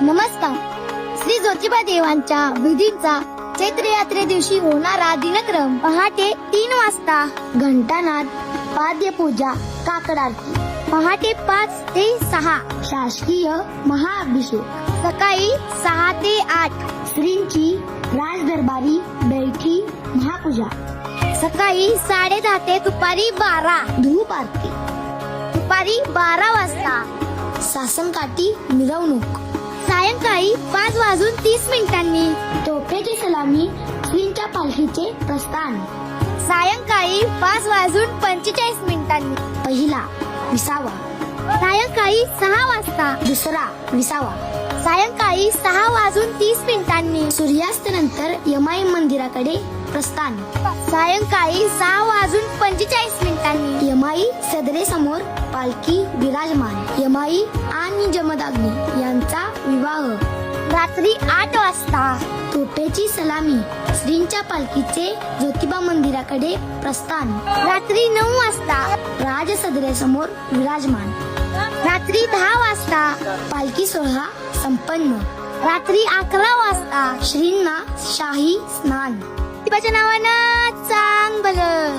नमस्कार. श्री ज्योतिबा देवांच्या विधींचा चैत्र यात्रे दिवशी होणारा दिनक्रम पहाटे 3 वाजता घंटानाद, पाद्यपूजा, काकड आरती. पहाटे 5 ते 6 शासकीय महाअभिषेक. सकाळी 6 ते 8 श्रींची राजदरबारी बैठी महापूजा. सकाळी 10:30 ते दुपारी 12 धूप आरती. दुपारी 12 वाजता सासनकाठी मिरवणूक. सायंकाळी 5:30 तोफेची सलामी श्रींच्या पालखीचे प्रस्थान. सायंकाळी 5:45 पहिला विसावा. सायंकाळी 6 वाजता दुसरा विसावा. सायंकाळी 6:30 सूर्यास्तानंतर यमाई मंदिराकडे प्रस्थान. सायंकाळी 6:45 यमाई सदरे समोर पालखी विराजमान. यमाई आणि जमदाग्नी यांचा विवाह. रात्री 8 वाजता तोफेची सलामी श्रींच्या पालखीचे ज्योतिबा मंदिराकडे प्रस्थान. रात्री 9 वाजता राजसदरे समोर विराजमान. रात्री 10 वाजता पालखी सोहळा संपन्न. रात्री 11 वाजता श्रींना शाही स्नान. ज्योतिबाच्या नावानं चांग भलं.